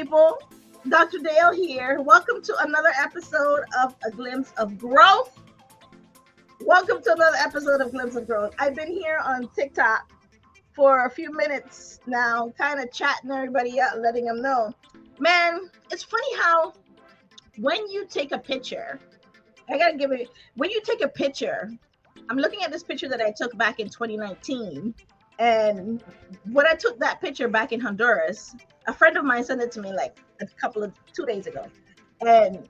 people. Dr. Dale here. Welcome to another episode of A Glimpse of Growth. I've been here on TikTok for a few minutes now, kind of chatting everybody up, letting them know. Man, it's funny how when you take a picture, when you take a picture, I'm looking at this picture that I took back in 2019. And when I took that picture back in Honduras, a friend of mine sent it to me like 2 days ago. And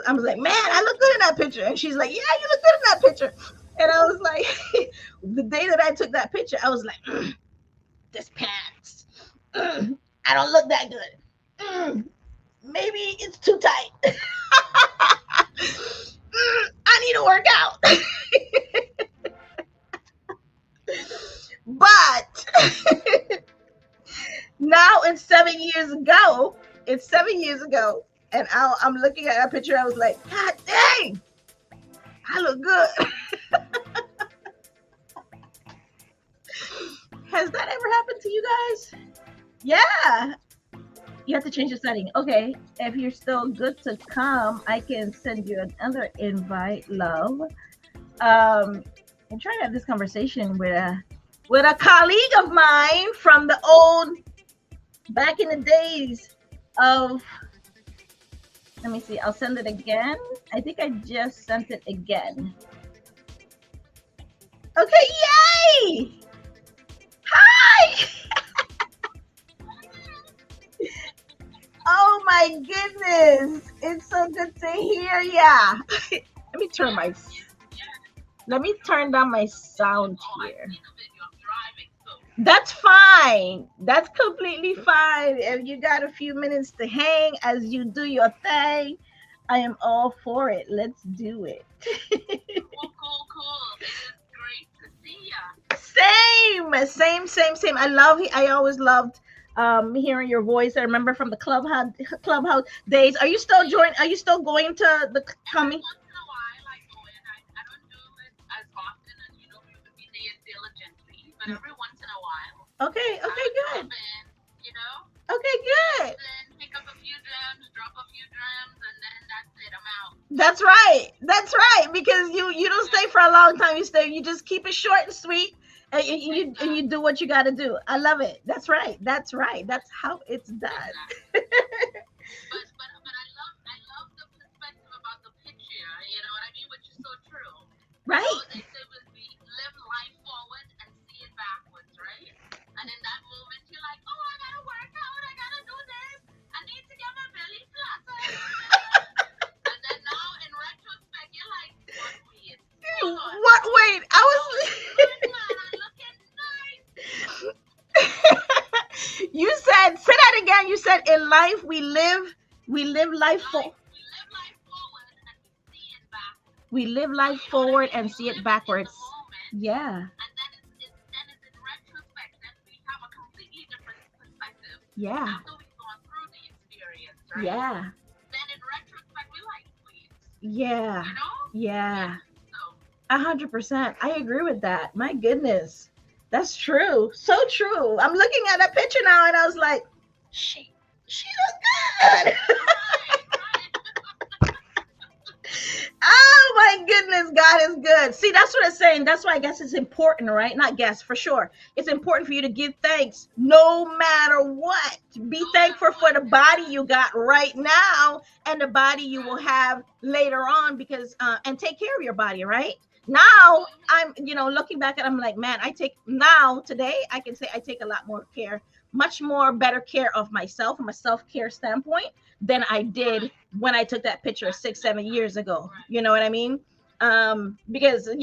I was like, man, I look good in that picture. And she's like, yeah, you look good in that picture. And I was like, the day that I took that picture, I was like, this pants, I don't look that good. Maybe it's too tight. I need to work out. But now it's 7 years ago. And I'm looking at that picture. I was like, God dang, I look good. Has that ever happened to you guys? Yeah. You have to change the setting. Okay. If you're still good to come, I can send you another invite, love. I'm trying to have this conversation with a colleague of mine from the old, back in the days of, let me see, I'll send it again. I think I just sent it again. Okay, yay! Hi! Oh my goodness, it's so good to hear ya. Let me turn down my sound here. That's fine. That's completely fine. If you got a few minutes to hang as you do your thing, I am all for it. Let's do it. Cool. It is great to see ya. Same. I always loved hearing your voice. I remember from the clubhouse days. Are you still going to the coming? Once in a while, I go in. I don't do it as often as we would be there diligently, but every once in a while. Okay, good. In, Okay, good. Then pick up a few gems, drop a few drums, and then that's it. I'm out. That's right. Because you don't stay for a long time. You just keep it short and sweet, and you do what you got to do. I love it. That's right. That's how it's done. But I love the perspective about the picture. You know what I mean? Which is so true. Right. They say we live life forward and see it backwards, right? And in that moment, you're like, oh, I gotta work out. I gotta do this. I need to get my belly flattened. And then now, in retrospect, you're like, what? Wait, I was. I'm looking nice. You said, say that again. You said in life we live life forward. We live life forward and see it backwards. Yeah. And then it's in retrospect that we have a completely different perspective. Yeah. After we've gone through the experience, right? Yeah. Then in retrospect, we're like, please. Yeah. You know? Yeah. So 100%. I agree with that. My goodness. That's true. So true. I'm looking at that picture now and I was like, she looks good. Oh my goodness, God is good. See, that's what I'm saying. That's why I guess it's important, right? Not guess, for sure. It's important for you to give thanks no matter what. Be thankful for the body you got right now and the body you will have later on, because and take care of your body, right? Now I'm, looking back at, I'm like, man, today I can say I take a lot more care, much more better care of myself from a self-care standpoint than I did when I took that picture 6-7 years ago. You know what I mean? Because I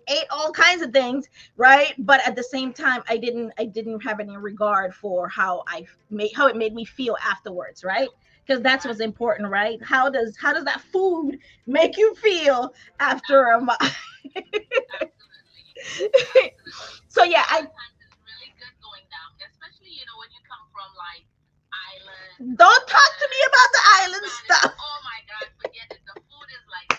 ate all kinds of things, right? But at the same time, I didn't have any regard for how it made me feel afterwards, right? Because that's what's important, right? How does that food make you feel after a month? So yeah, it's really good going down, especially when you come from like island. Don't talk to me about the island stuff. Oh my God, forget it. The food is like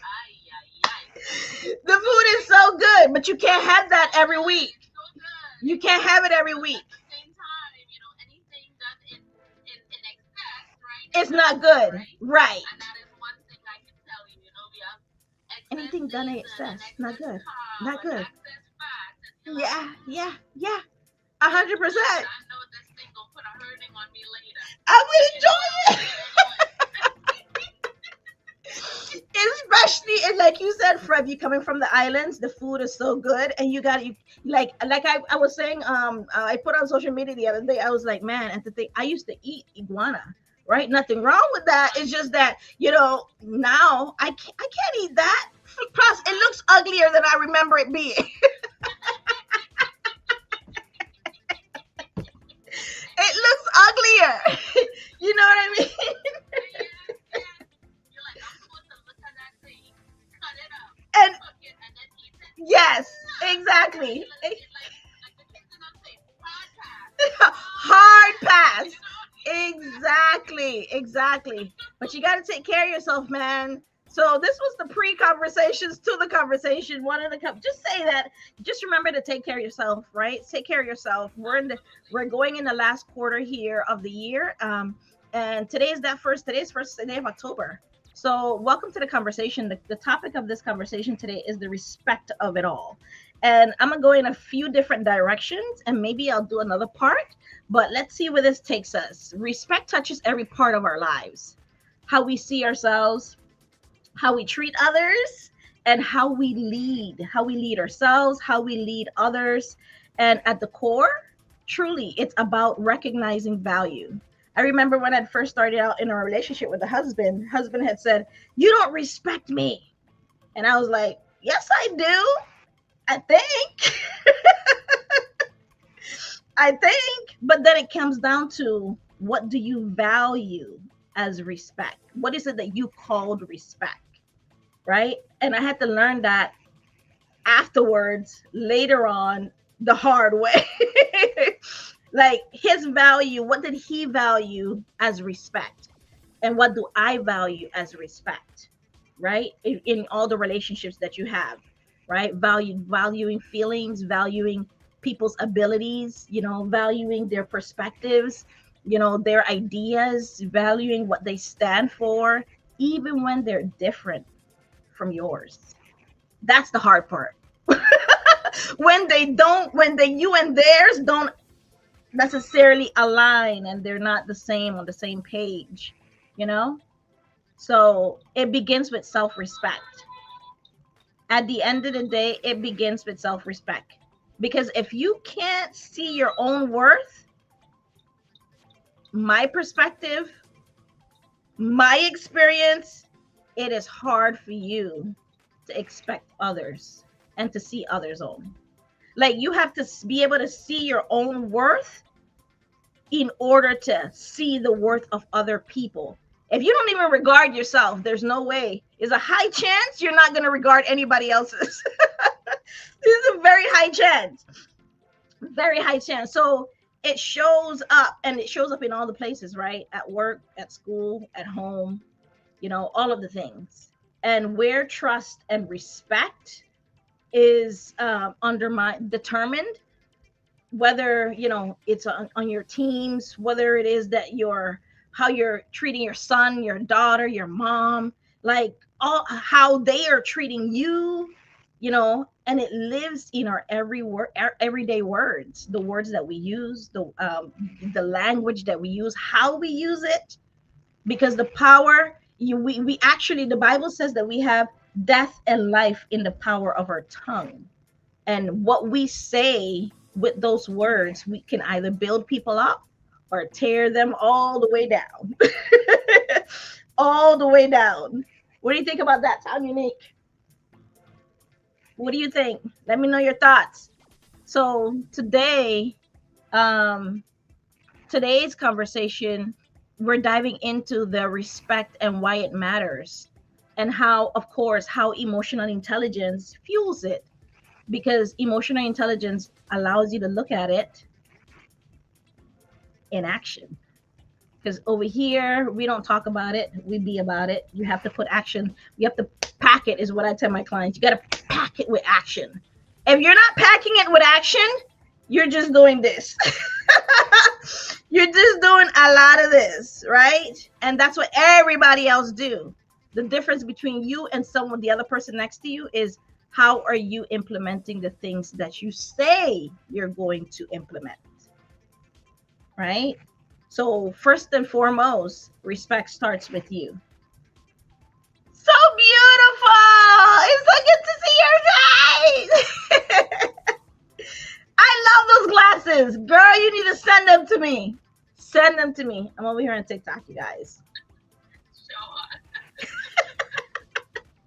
The food is so good, but you can't have that every week. So good. You can't have it every week. At the same time, anything that not good. Right. And that is one thing I can tell you. You know, we have excess Anything done in season and excess, not excess good. carb Not and good. excess fat, and you're like, Yeah, yeah, yeah. just good. 100%. I know this thing gonna put a hurting on me later. I will You know, enjoy I'm it. gonna enjoy it. Especially, and like you said, Fred, you coming from the islands, the food is so good, and you like I was saying, I put on social media the other day, I was like, man, and the thing, I used to eat iguana, right? Nothing wrong with that. It's just that, now I can't eat that. Plus, it looks uglier than I remember it being. It looks uglier. You know what I mean? Yes, yes. You're like, I'm supposed to look at that thing, cut it up, And cook it, and then eat it. yes, No, exactly. like the kids are gonna say, hard pass, Hard pass. You know, Exactly. But you got to take care of yourself, man. So this was the pre-conversations to the conversation. One of the just say that. Just remember to take care of yourself, right? Take care of yourself. We're going in the last quarter here of the year, and today's first day of October. So welcome to the conversation. The topic of this conversation today is the respect of it all, and I'm gonna go in a few different directions, and maybe I'll do another part. But let's see where this takes us. Respect touches every part of our lives, how we see ourselves, how we treat others, and how we lead ourselves, how we lead others. And at the core, truly, it's about recognizing value. I remember when I first started out in a relationship with a husband had said, "You don't respect me." And I was like, "Yes, I do. I think." I think. But then it comes down to, what do you value as respect? What is it that you called respect? Right? And I had to learn that afterwards, later on, the hard way. Like his value, what did he value as respect? And what do I value as respect? Right? In all the relationships that you have, right? Valuing feelings, valuing people's abilities, valuing their perspectives, their ideas, valuing what they stand for, even when they're different from yours. That's the hard part. When you and theirs don't necessarily align, and they're not the same on the same page, you know? So it begins with self-respect. At the end of the day, it begins with self-respect. Because if you can't see your own worth, my perspective, my experience, it is hard for you to expect others and to see others' own. Like, you have to be able to see your own worth in order to see the worth of other people. If you don't even regard yourself, there's no way. There's a high chance you're not going to regard anybody else's. This is a very high chance. Very high chance. So it shows up, and it shows up in all the places, right? At work, at school, at home, all of the things. And where trust and respect is determined, whether it's on your teams, whether it is that how you're treating your son, your daughter, your mom, like all how they are treating you, and it lives in our everyday words, the words that we use, the language that we use, how we use it. Because the power, we actually, the Bible says that we have death and life in the power of our tongue. And what we say with those words, we can either build people up or tear them all the way down. All the way down. What do you think about that? Sound unique? What do you think? Let me know your thoughts. So today's conversation, we're diving into the respect and why it matters, and how, of course, how emotional intelligence fuels it. Because emotional intelligence allows you to look at it in action. Because over here, we don't talk about it, we be about it. You have to put action. You have to pack it, is what I tell my clients. You got to pack it with action. If you're not packing it with action, you're just doing this. You're just doing a lot of this, right? And that's what everybody else do. The difference between you and someone, the other person next to you, is how are you implementing the things that you say you're going to implement, right? So first and foremost, respect starts with you. So beautiful. It's so good to see your guys. I love those glasses. Girl, you need to send them to me. Send them to me. I'm over here on TikTok, you guys.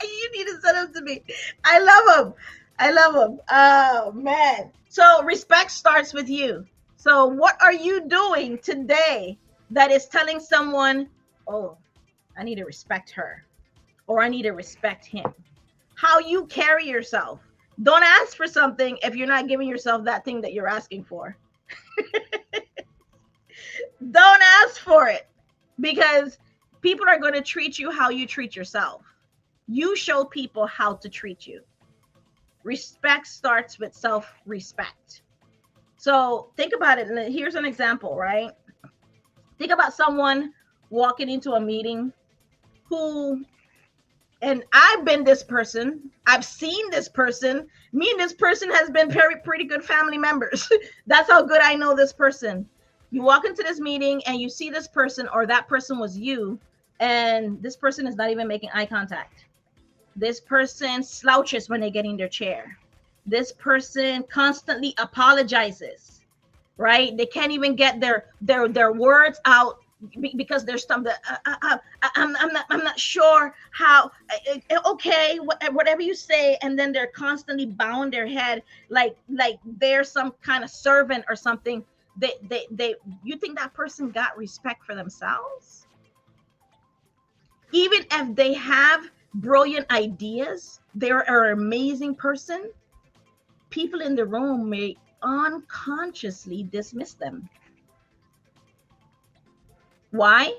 You need to send them to me. I love them. I love them. Oh, man. So respect starts with you. So what are you doing today that is telling someone, oh, I need to respect her, or I need to respect him? How you carry yourself. Don't ask for something if you're not giving yourself that thing that you're asking for. Don't ask for it, because people are going to treat you how you treat yourself. You show people how to treat you. Respect starts with self-respect. So think about it. Here's an example, right? Think about someone walking into a meeting who, and I've been this person, I've seen this person, me and this person has been pretty good family members. That's how good I know this person. You walk into this meeting and you see this person, or that person was you, and this person is not even making eye contact. This person slouches when they get in their chair. This person constantly apologizes, right? They can't even get their words out because there's some that I'm not sure how. Okay, whatever you say, and then they're constantly bowing their head like they're some kind of servant or something. They you think that person got respect for themselves? Even if they have brilliant ideas, they're an amazing person, people in the room may unconsciously dismiss them. Why?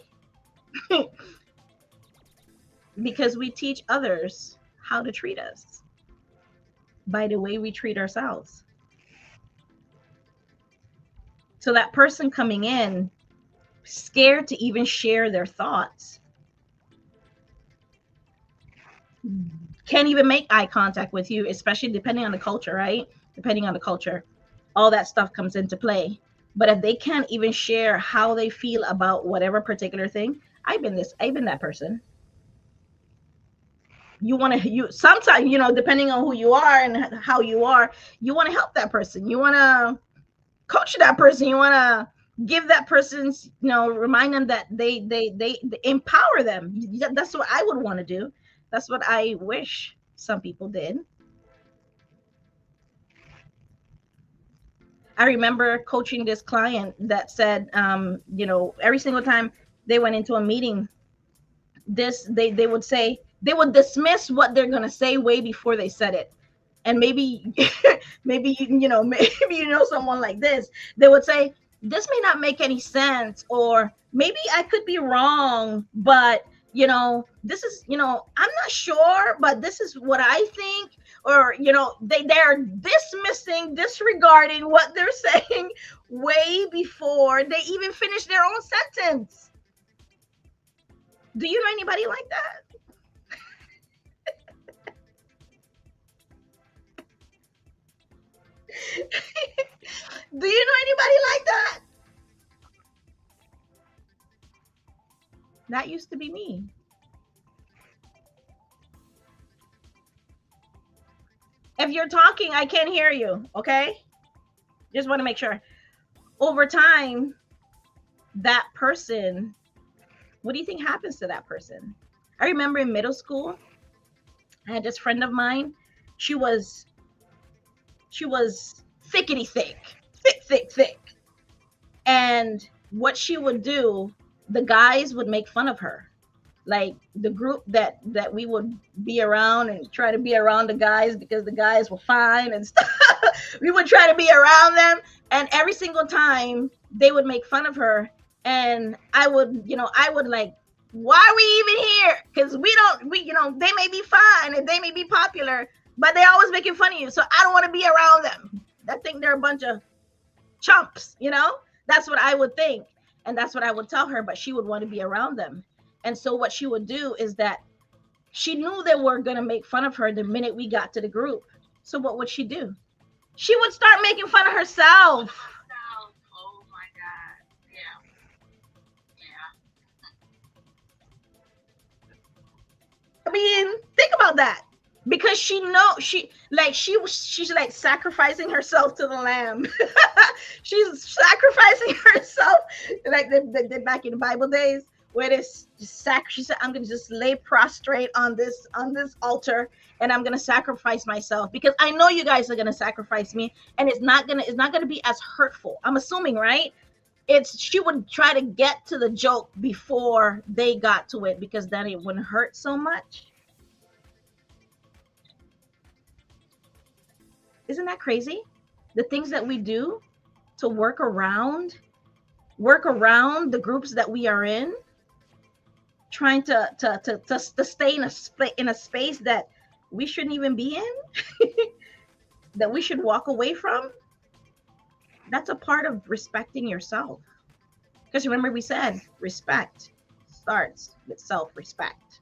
Because we teach others how to treat us by the way we treat ourselves. So that person coming in scared to even share their thoughts, can't even make eye contact with you, especially depending on the culture, right? Depending on the culture, all that stuff comes into play. But if they can't even share how they feel about whatever particular thing, I've been that person. You sometimes, depending on who you are and how you are, you want to help that person. You want to coach that person. You want to give that person, remind them that they empower them. That's what I would want to do. That's what I wish some people did. I remember coaching this client that said, every single time they went into a meeting, they would say, they would dismiss what they're going to say way before they said it. And maybe, maybe someone like this, they would say, this may not make any sense, or maybe I could be wrong, but this is, I'm not sure, but this is what I think. Or, they're disregarding what they're saying way before they even finish their own sentence. Do you know anybody like that? Do you know anybody like that? That used to be me. If you're talking, I can't hear you, okay? Just want to make sure. Over time, that person, what do you think happens to that person? I remember in middle school, I had this friend of mine. She was thickety thick. And what she would do, the guys would make fun of her. Like the group that we would be around and try to be around the guys because the guys were fine and stuff. We would try to be around them, and every single time they would make fun of her, and I would like, why are we even here? Because they may be fine and they may be popular, but they're always making fun of you. So I don't want to be around them. I think they're a bunch of chumps, That's what I would think. And that's what I would tell her, but she would want to be around them. And so what she would do is that she knew they were going to make fun of her the minute we got to the group. So what would she do? She would start making fun of herself. Oh my God. Yeah. I mean, think about that. Because she's like sacrificing herself to the lamb. She's sacrificing herself like the back in the Bible days where she said, I'm gonna just lay prostrate on this altar and I'm gonna sacrifice myself because I know you guys are gonna sacrifice me and it's not gonna be as hurtful. I'm assuming, right? She would try to get to the joke before they got to it because then it wouldn't hurt so much. Isn't that crazy? The things that we do to work around the groups that we are in, trying to stay in a space that we shouldn't even be in, that we should walk away from. That's a part of respecting yourself. Because remember we said respect starts with self-respect.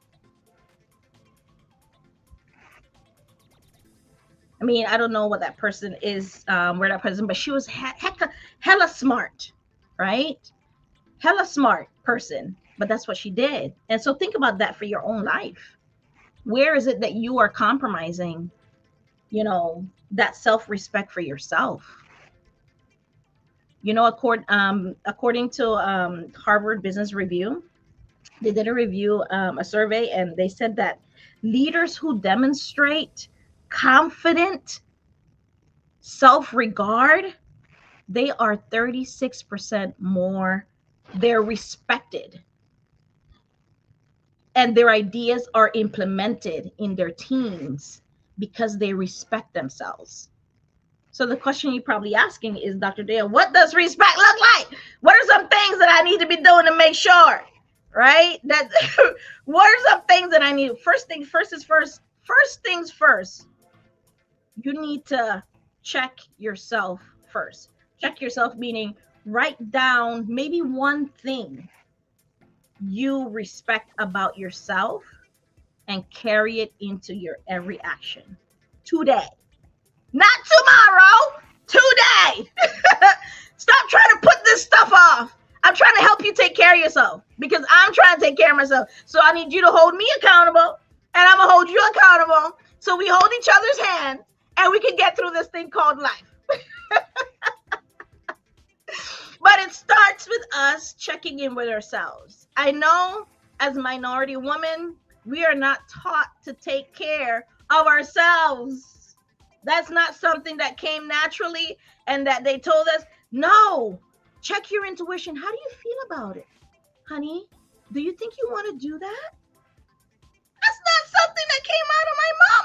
I mean, I don't know what that person is, where that person, but she was hella smart, right? Hella smart person, but that's what she did. And so think about that for your own life. Where is it that you are compromising, that self-respect for yourself? According to Harvard Business Review, they did a survey, and they said that leaders who demonstrate confident self-regard, they are 36% more, they're respected, and their ideas are implemented in their teams because they respect themselves. So the question you're probably asking is, Dr. Dale, what does respect look like? What are some things that I need to be doing to make sure, right? That what are some things that I need? First things first. You need to check yourself first. Check yourself, meaning write down maybe one thing you respect about yourself and carry it into your every action today. Not tomorrow, today. Stop trying to put this stuff off. I'm trying to help you take care of yourself because I'm trying to take care of myself. So I need you to hold me accountable and I'm going to hold you accountable. So we hold each other's hand and we can get through this thing called life. But it starts with us checking in with ourselves. I know as a minority woman, we are not taught to take care of ourselves. That's not something that came naturally and that they told us. No, check your intuition. How do you feel about it? Honey, do you think you want to do that? That's not something that came out of my mom.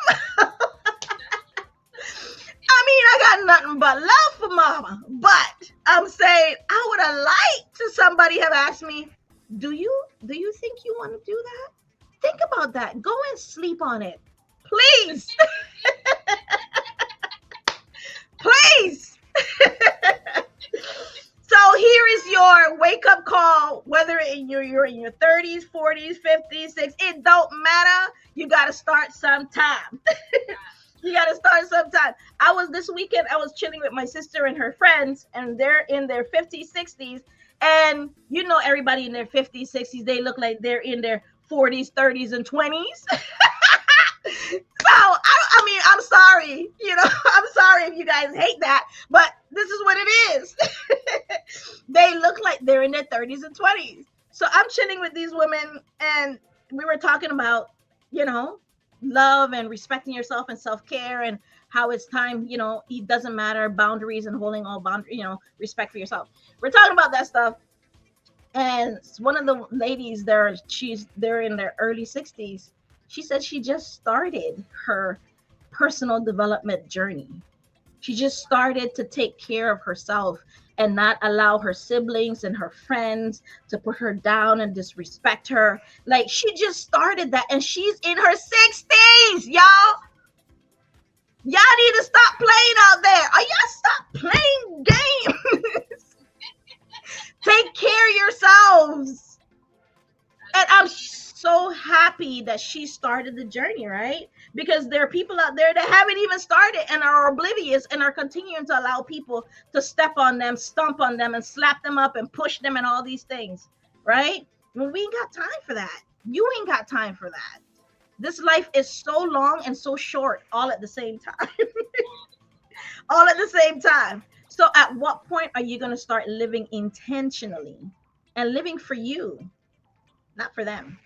I mean, I got nothing but love for mama, but I'm saying I would have liked to somebody have asked me, do you think you want to do that? Think about that. Go and sleep on it, please. Please. So here is your wake up call, whether you're in your 30s, 40s, 50s, 60s, it don't matter. You got to start sometime. You got to start sometime. This weekend, I was chilling with my sister and her friends, and they're in their 50s, 60s. And everybody in their 50s, 60s, they look like they're in their 40s, 30s, and 20s. So, I mean, I'm sorry. I'm sorry if you guys hate that, but this is what it is. They look like they're in their 30s and 20s. So I'm chilling with these women, and we were talking about, love and respecting yourself and self-care and how it's time, it doesn't matter, boundaries and holding all boundaries, respect for yourself. We're talking about that stuff. And one of the ladies there, they're in their early 60s. She said she just started her personal development journey. She just started to take care of herself and not allow her siblings and her friends to put her down and disrespect her. Like, she just started that, and she's in her 60s, y'all. Y'all need to stop playing out there. Y'all stop playing games. Take care of yourselves. And I'm so happy that she started the journey, right? Because there are people out there that haven't even started and are oblivious and are continuing to allow people to step on them, stomp on them, and slap them up and push them and all these things, right? Well, we ain't got time for that. You ain't got time for that. This life is so long and so short all at the same time. All at the same time. So at what point are you going to start living intentionally and living for you, not for them?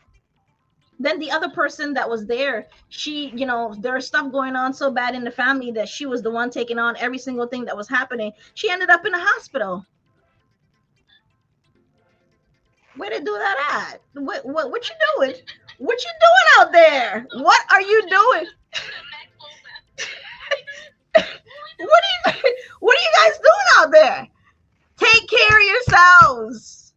Then the other person that was there, she, there's stuff going on so bad in the family that she was the one taking on every single thing that was happening. She ended up in the hospital. Where they do that at? What you doing? What you doing out there? What are you doing? What are you guys doing out there? Take care of yourselves.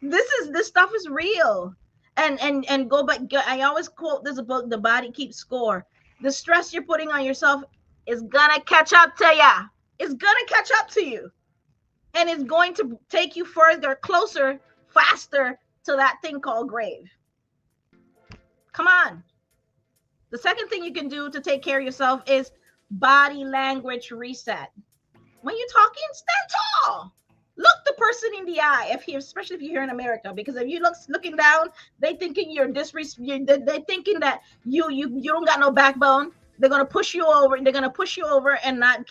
This stuff is real. And go back. I always quote this book, The Body Keeps Score. The stress you're putting on yourself is gonna catch up to ya. It's gonna catch up to you. And it's going to take you further, closer, faster to that thing called grave. Come on. The second thing you can do to take care of yourself is body language reset. When you're talking, stand tall. Look the person in the eye, especially if you're here in America, because if you looking down, they thinking you're they thinking that you don't got no backbone. They're gonna push you over. They're gonna push you over and not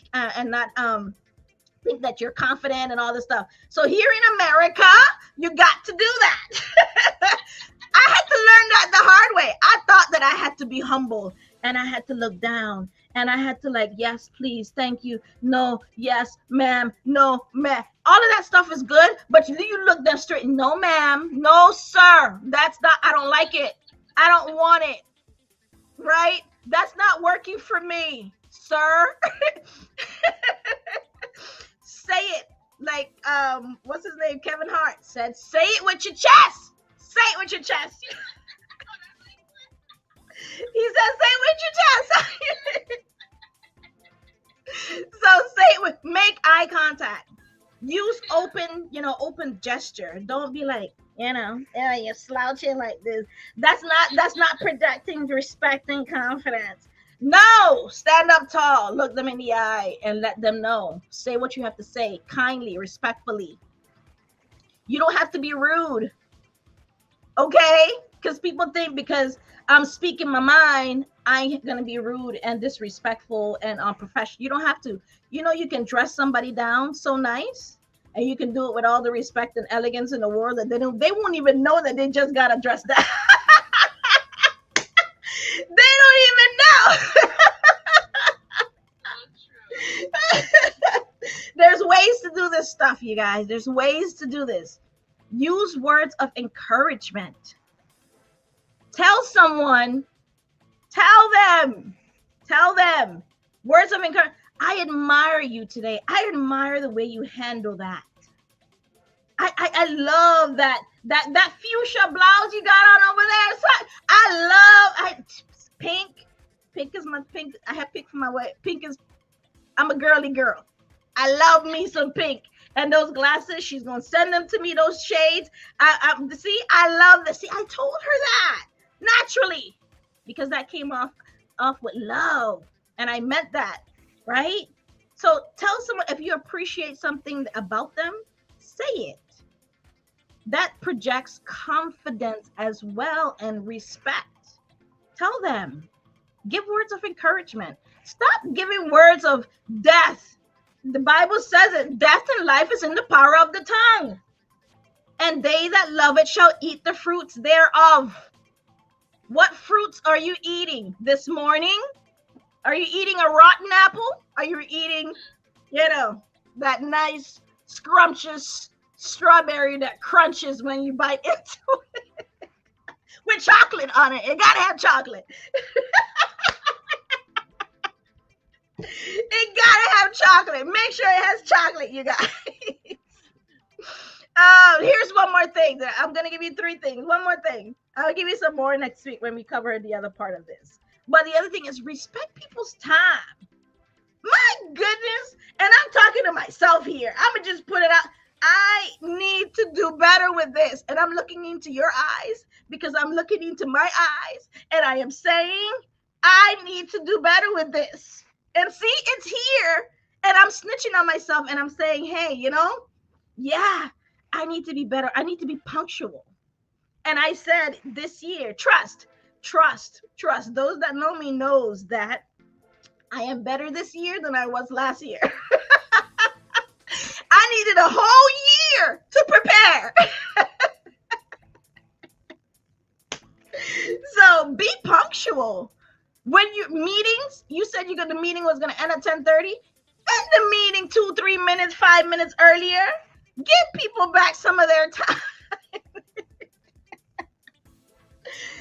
think that you're confident and all this stuff. So here in America, you got to do that. I had to learn that the hard way. I thought that I had to be humble and I had to look down and I had to yes, please, thank you. No, yes, ma'am, no, ma'am. All of that stuff is good, but you look them straight. No, ma'am, no, sir. That's not, I don't like it. I don't want it. Right? That's not working for me, sir. Say it like, what's his name? Kevin Hart said, say it with your chest. Say it with your chest. He said, say it with your chest. So say it with, make eye contact. Use open gesture. Don't be like, you're slouching like this. That's not projecting respect and confidence. No, stand up tall, look them in the eye and let them know. Say what you have to say kindly, respectfully. You don't have to be rude. Okay? Because people think because I'm speaking my mind, I ain't going to be rude and disrespectful and unprofessional. You don't have to. You can dress somebody down so nice and you can do it with all the respect and elegance in the world that they won't even know that they just got to dress down. They don't even know. There's ways to do this stuff, you guys. There's ways to do this. Use words of encouragement. Tell someone, tell them words of encouragement. I admire you today. I admire the way you handle that. I love that fuchsia blouse you got on over there. So I love pink. Pink is my pink. I have pink for my way. Pink is, I'm a girly girl. I love me some pink. And those glasses, she's gonna send them to me. Those shades. I love this. See, I told her that naturally because that came off with love, and I meant that, right? So tell someone if you appreciate something about them, say it. That projects confidence as well and respect. Tell them. Give words of encouragement. Stop giving words of death. The Bible says it, death and life is in the power of the tongue. And they that love it shall eat the fruits thereof. What fruits are you eating this morning? Are you eating a rotten apple? Are you eating, that nice, scrumptious strawberry that crunches when you bite into it? With chocolate on it. It gotta have chocolate. It gotta have chocolate. Make sure it has chocolate, you guys. Here's one more thing. I'm gonna give you 3 things. One more thing. I'll give you some more next week when we cover the other part of this. But the other thing is respect people's time. My goodness. And I'm talking to myself here. I'm gonna just put it out. I need to do better with this. And I'm looking into your eyes because I'm looking into my eyes and I am saying, I need to do better with this. And see, it's here. And I'm snitching on myself and I'm saying, hey, yeah, I need to be better. I need to be punctual. And I said this year, trust. Those that know me knows that I am better this year than I was last year. I needed a whole year to prepare. So be punctual. When you meetings, you said the meeting was gonna end at 10:30. End the meeting 2-3 minutes, 5 minutes earlier. Give people back some of their time.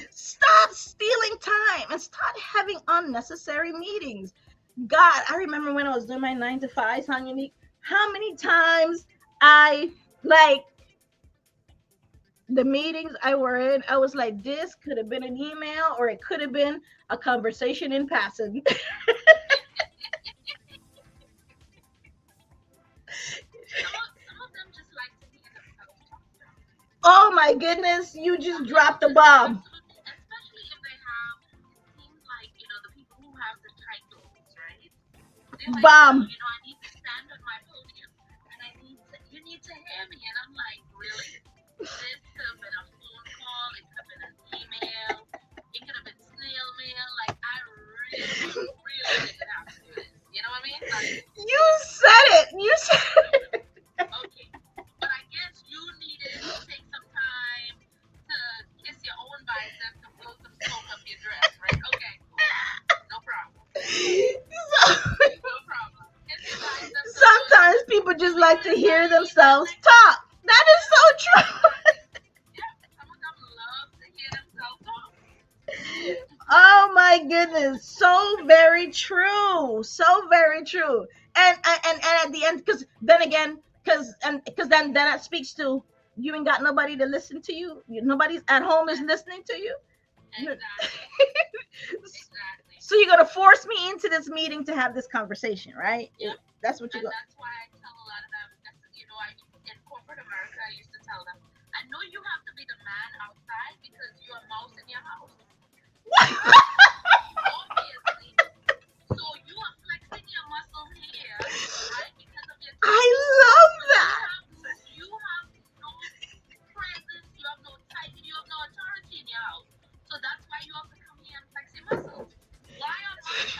Stop stealing time and start having unnecessary meetings. God, I remember when I was doing my 9 to 5, Sound Unique, how many times I like the meetings I were in, I was like, this could have been an email or it could have been a conversation in passing. Some of them just like to hear themselves talk. Oh my goodness, you just dropped the bomb. Absolutely, especially if they have, it seems like, the people who have the titles, right? They're like, Bomb. I need to stand on my podium and you need to hear me. And I'm like, really? This could have been a phone call, it could have been an email, it could have been snail mail. Like, I really, really didn't have to do this. You know what I mean? Like, You said it. You said it. okay. But I guess you needed to take some time to kiss your own bicep to blow some smoke up your dress, right? Okay, cool. No problem. No problem. Kiss your bicep. Sometimes people just like to hear themselves talk. That is so true. Yeah, some of them love to hear themselves talk. Oh my goodness, so very true, so very true. And at the end, because then again, because then that speaks to you ain't got nobody to listen to you. Nobody's at home is listening to you. Exactly. So you're gonna force me into this meeting to have this conversation, right? Yeah. That's what you And got. that's why I tell a lot of them, in corporate America, I used to tell them, I know you have to be the man outside because you're a mouse in your house. Obviously. So you are flexing your muscle here, right? Because of your I title. love that. You have no presence, you have no title, you have no authority in your house. So that's why you have to come here and flex your muscles. Why on earth?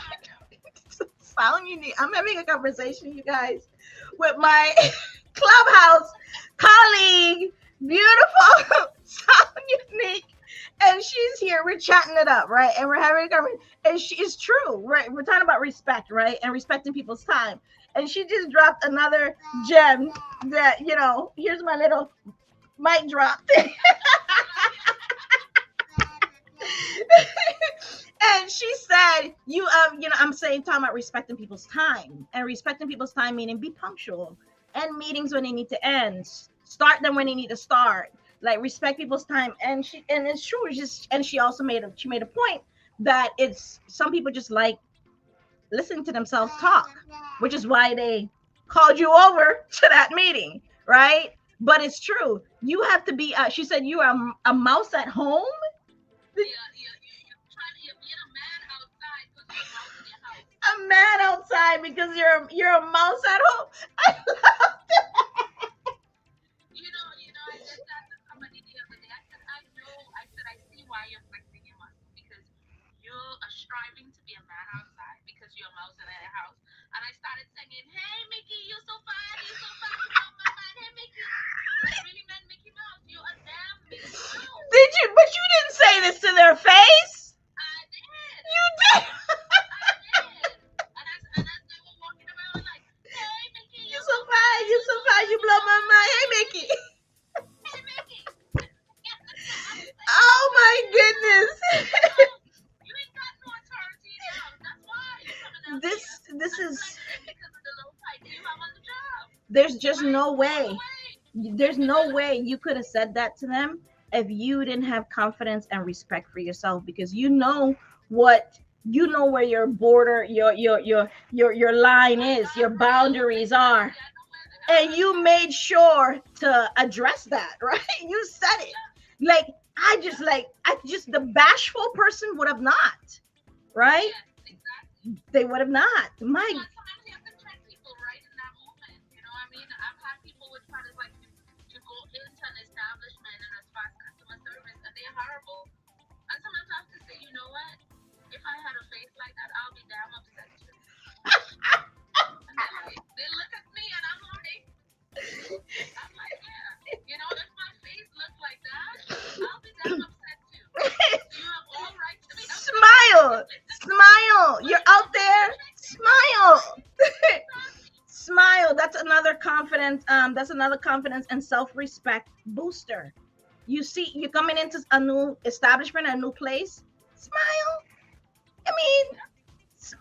Sound Unique. I'm having a conversation, you guys, with my clubhouse colleague, beautiful Sound Unique, and she's here. We're chatting it up, right? And we're having a conversation, and it's true, right? We're talking about respect, right? And respecting people's time. And she just dropped another gem that here's my little mic drop. And she said, I'm talking about respecting people's time, and respecting people's time meaning be punctual, end meetings when they need to end, start them when they need to start, like respect people's time. And it's true. And she also made a point that it's some people just like listening to themselves talk, which is why they called you over to that meeting, right? But it's true. You have to be. She said you are a mouse at home. You're being a man outside because you're a mouse in your house. A man outside because you're a mouse at home. I love that. I said that to somebody the other day. I said, I see why you're flexing your muscle because you are striving to be a man outside because you're a mouse in your house. And I started singing, hey, Mickey, you're so fine, you're so fine, you blow my mind, hey, Mickey. I really meant Mickey Mouse. You're a damn Mickey Mouse. Did you? But you didn't say this to their face. I did. You did. I did. And as they were walking around like, hey, Mickey, You so fine. You so fine. You blow my mind. Hey, Mickey. Hey, Mickey. Oh my goodness. You ain't got no authority in your house. That's why you're coming out This is. because of the little title you have on the job. There's just no way. There's no way you could have said that to them if you didn't have confidence and respect for yourself, because you know where your border, your line is, your boundaries are. And you made sure to address that, right? You said it. Like I just the bashful person would have not, right? Yes, exactly. They would have not. My Yeah, sometimes you have to check people right in that moment. You know what I mean? I've had people with products like you go into an establishment and as fast customer service and they're horrible. And sometimes I have to say, you know what? If I had a face like that, I'll be damn upset too. And they look at me and I'm like, yeah. You know, if my face looked like that, I'll be damn upset too. So you have all right to be upset. smile, smile. You're out there. Smile. Smile. That's another confidence. That's another confidence and self-respect booster. You see, you're coming into a new establishment, a new place. Smile. I mean,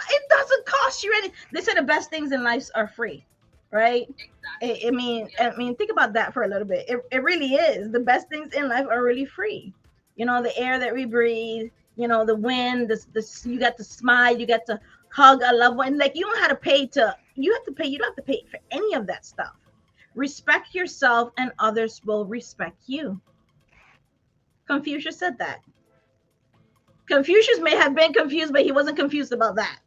it doesn't cost you any. They say the best things in life are free, right? Exactly. I mean, think about that for a little bit. It really is. The best things in life are really free. You know, the air that we breathe. You know, the wind. You got to smile. You got to hug a loved one. Like you don't have to pay to. You have to pay. You don't have to pay for any of that stuff. Respect yourself, and others will respect you. Confucius said that. Confucius may have been confused, but he wasn't confused about that.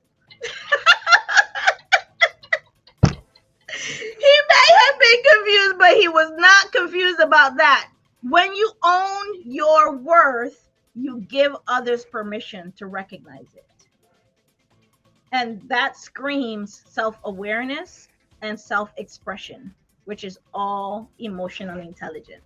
He may have been confused, but he was not confused about that. When you own your worth, you give others permission to recognize it. And that screams self awareness and self expression, which is all emotional intelligence.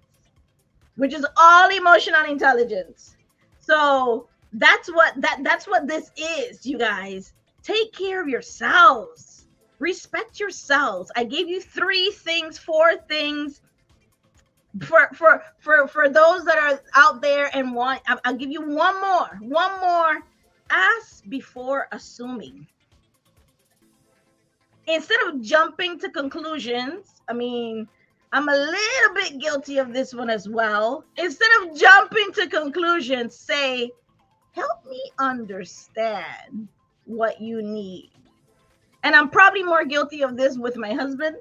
Which is all emotional intelligence. So that's what this is, you guys. Take care of yourselves. Respect yourselves. I gave you 3 things, 4 things for those that are out there and want. I'll give you one more. One more. Ask before assuming. Instead of jumping to conclusions, I mean, I'm a little bit guilty of this one as well. Instead of jumping to conclusions, say, help me understand what you need. And I'm probably more guilty of this with my husband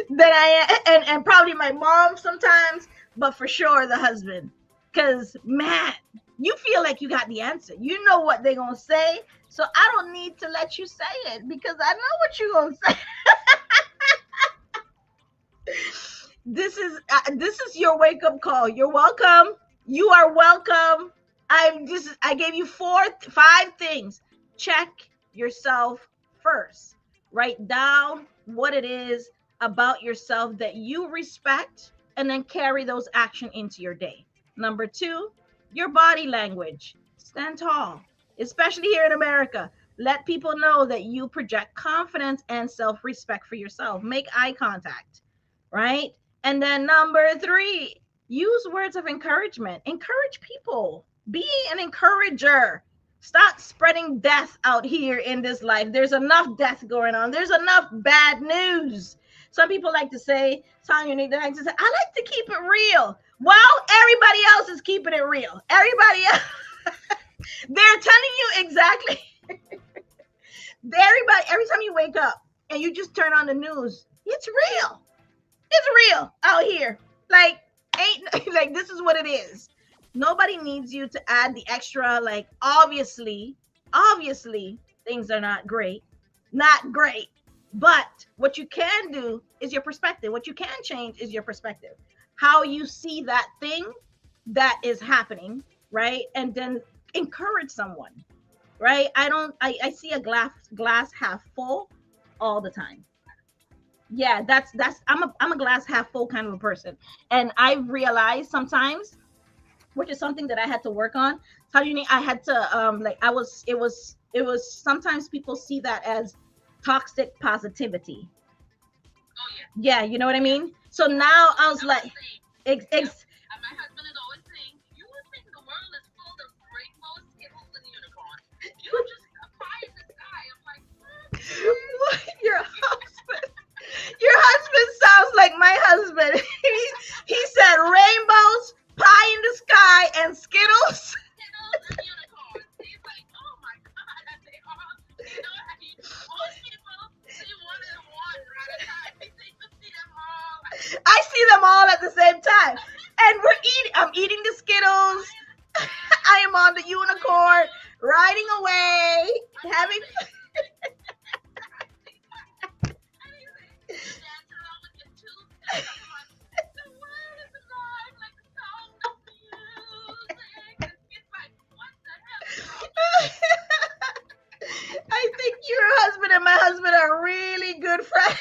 than I am, and probably my mom sometimes, but for sure the husband. Because, man, you feel like you got the answer. You know what they're going to say. So I don't need to let you say it because I know what you're going to say. This is your wake up call. You're welcome. You are welcome. I gave you 5 things. Check yourself first. Write down what it is about yourself that you respect and then carry those action into your day. Number 2, your body language. Stand tall, especially here in America. Let people know that you project confidence and self-respect for yourself. Make eye contact, right? And then number 3, use words of encouragement. Encourage people. Be an encourager. Stop spreading death out here in this life. There's enough death going on. There's enough bad news. Some people like to say, Tanya, they like to say, I like to keep it real. Well, everybody else is keeping it real. Everybody else, they're telling you exactly. Every time you wake up and you just turn on the news, it's real. It's real out here. Like, like this is what it is. Nobody needs you to add the extra. Like, obviously, things are not great. But what you can do is your perspective. What you can change is your perspective. How you see that thing that is happening, right? And then encourage someone, right? I see a glass half full all the time. Yeah, I'm a glass half full kind of a person. And I've realized sometimes, which is something that I had to work on. How do you need? I had to it was sometimes people see that as toxic positivity. Oh yeah. Yeah, you know what I mean? So now I was like, And my husband is always saying, you would think the world is full of rainbows, skittles, and unicorns. You just a pie in the sky. I'm like, your husband sounds like my husband. He said rainbows, pie in the sky, and Skittles. Skittles and unicorns. He's like, oh my God, and they are. You know, most people see one and one right at a time. They say eating the Skittles. I am on the unicorn, riding away, having. I think your husband and my husband are really good friends.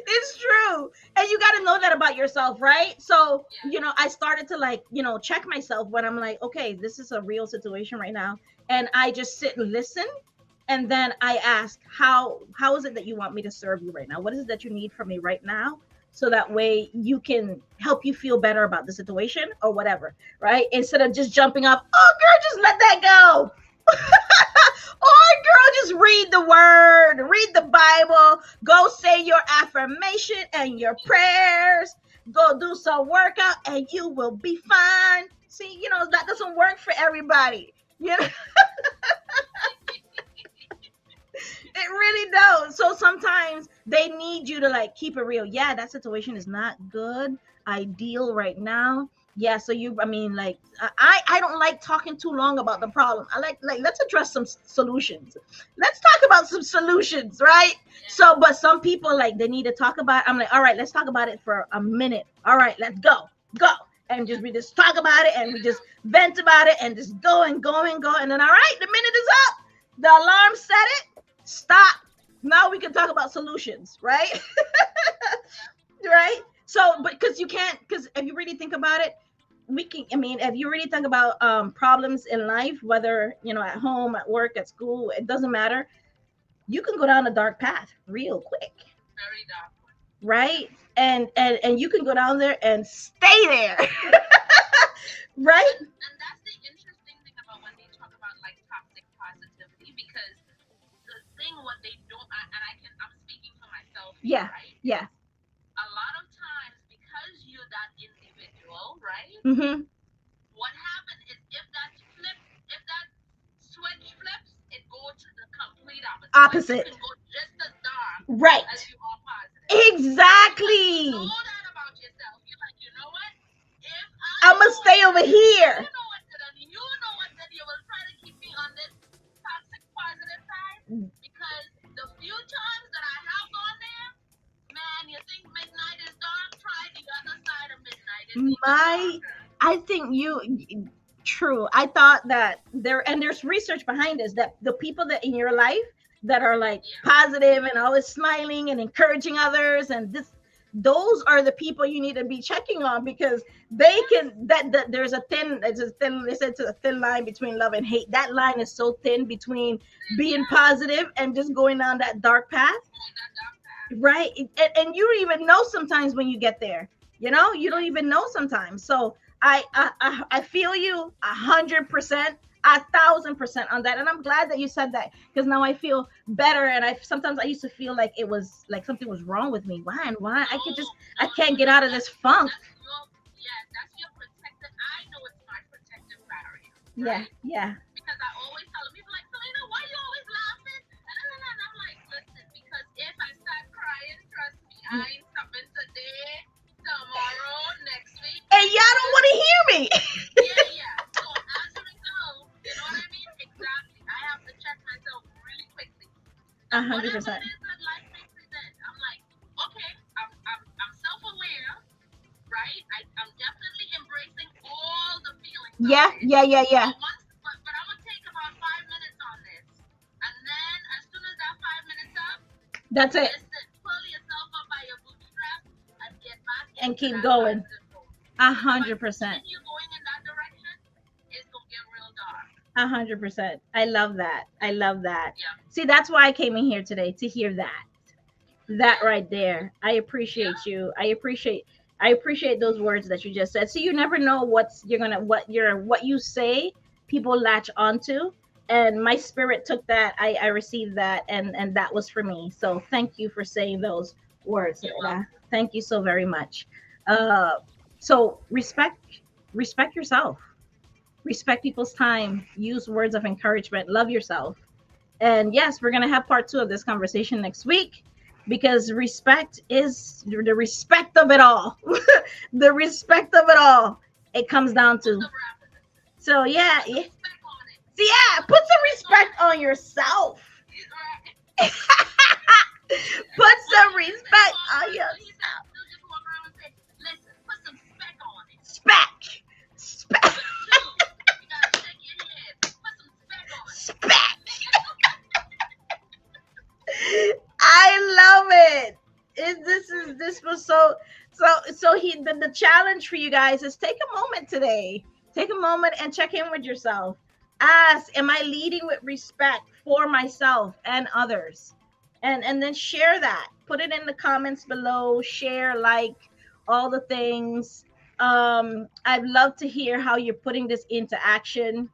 It's true. And you got to know that about yourself, right? So, I started to check myself when I'm like, okay, this is a real situation right now. And I just sit and listen. And then I ask, how is it that you want me to serve you right now? What is it that you need from me right now? So that way you can help you feel better about the situation or whatever, right? Instead of just jumping up, oh, girl, just let that go. Oh, girl, just read the word, read the Bible, go say your affirmation and your prayers, go do some workout and you will be fine. See, that doesn't work for everybody. It really does. So sometimes they need you to keep it real. Yeah, that situation is not good, ideal right now. Yeah, so I don't like talking too long about the problem. I like let's address some solutions. Let's talk about some solutions, right? So, but some people they need to talk about it. I'm like, all right, let's talk about it for a minute. All right, let's go. And we just talk about it and we just vent about it and just go and go and go. And then, all right, the minute is up. The alarm set it. Stop. Now we can talk about solutions, right? Right? So, because if you really think about it, if you really think about problems in life, whether, at home, at work, at school, it doesn't matter. You can go down a dark path real quick. Very dark. Right? And you can go down there and stay there. Right? And that's the interesting thing about when they talk about toxic positivity, because the thing what they don't, I'm speaking for myself here, Yeah. right? Yeah. A lot of times, because you're that individual, right? Mm-hmm. What happens is if that switch flips, it goes to the complete opposite. You can go just as dark, right, as you are positive. Exactly. You know that about yourself. You're like, you know what? If I'm gonna stay over here. You know what? Then you will try to keep me on this toxic positive side, because the few times that I have gone there, man, you think midnight is dark? Try the other side of midnight. I think true. I thought that there's research behind this, that the people that in your life that are positive and always smiling and encouraging others, and those are the people you need to be checking on, because they can there's a thin they said it's a thin line between love and hate. That line is so thin between being positive and just going down that dark path. Right? And you don't even know sometimes when you get there. You don't even know sometimes. So I feel you 100%, 1,000% on that, and I'm glad that you said that, because now I feel better. And sometimes I used to feel like it was like something was wrong with me. Why I can't get out of this funk. That's your protective. I know it's my protective barrier. Right? Yeah. Because I always tell them, people Selena, why you always laughing? And I'm like, listen, because if I start crying, trust me, I ain't stopping today, tomorrow, next week. And y'all don't want to hear me. Yeah. So as a result, you know what I mean? Exactly. I have to check myself really quickly. 100%. Whatever it is that life may present, I'm like, okay, I'm self-aware, right? I'm definitely embracing all the feelings. Yeah. But I'm gonna take about 5 minutes on this, and then as soon as that 5 minutes up, that's it. Listen, pull yourself up by your bootstraps and get back and keep going. 100%. If you're going in that direction, it's gonna get real dark. 100%. I love that. Yeah. See, that's why I came in here today, to hear that right there. I appreciate you. I appreciate those words that you just said. So you never know what you say people latch onto, and my spirit took that. I received that, and that was for me. So thank you for saying those words. Thank you so very much. So respect yourself. Respect people's time. Use words of encouragement. Love yourself. And yes, we're going to have part 2 of this conversation next week. because respect is the respect of it all. The respect of it all. It comes down to. So yeah, yeah. See, yeah, put some respect on yourself. Put some respect on yourself. Spec. Spec. Spec. I love it. This was so the challenge for you guys is take a moment today. Take a moment and check in with yourself. Ask, am I leading with respect for myself and others? And then share that. Put it in the comments below. Share, like, all the things. I'd love to hear how you're putting this into action.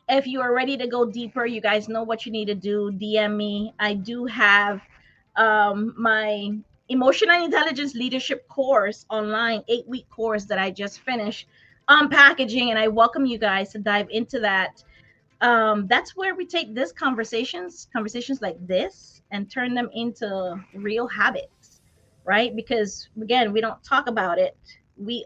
If you are ready to go deeper, you guys know what you need to do. DM me. I do have my emotional intelligence leadership course online, 8-week course that I just finished on packaging, and I welcome you guys to dive into that. That's where we take this conversations like this, and turn them into real habits, right? Because again, we don't talk about it, we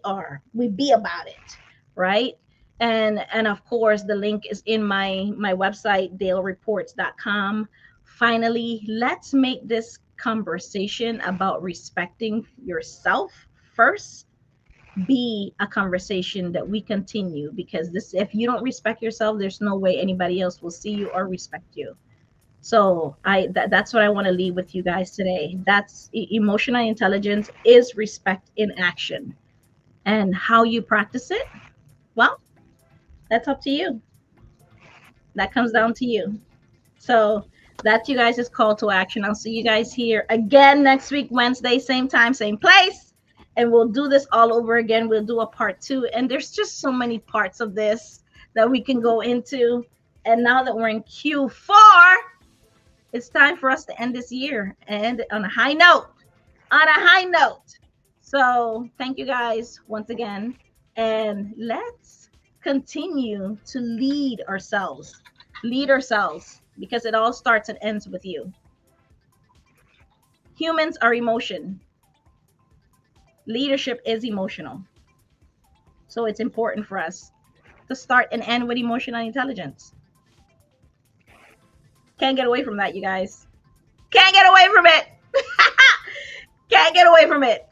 be about it, right? And of course, the link is in my website, dalereports.com. Finally, let's make this conversation about respecting yourself first be a conversation that we continue, because this, if you don't respect yourself, there's no way anybody else will see you or respect you. So that's what I want to leave with you guys today. That's emotional intelligence is respect in action, and how you practice it, well, that's up to you. That comes down to you. So that's you guys' call to action. I'll see you guys here again next week, Wednesday, same time, same place. And we'll do this all over again. We'll do a part 2. And there's just so many parts of this that we can go into. And now that we're in Q4, it's time for us to end this year and on a high note. On a high note. So thank you guys once again. And let's continue to lead ourselves. Lead ourselves, because it all starts and ends with you. Humans are emotion. Leadership is emotional. So it's important for us to start and end with emotional intelligence. Can't get away from that, you guys. Can't get away from it. Can't get away from it.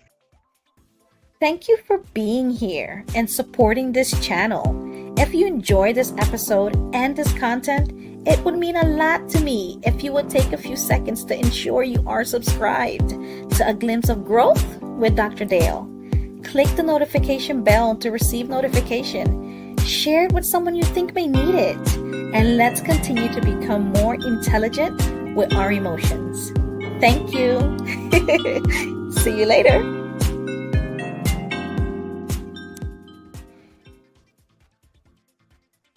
Thank you for being here and supporting this channel. If you enjoyed this episode and this content, it would mean a lot to me if you would take a few seconds to ensure you are subscribed to A Glimpse of Growth with Dr. Dale. Click the notification bell to receive notification. Share it with someone you think may need it. And let's continue to become more intelligent with our emotions. Thank you. See you later.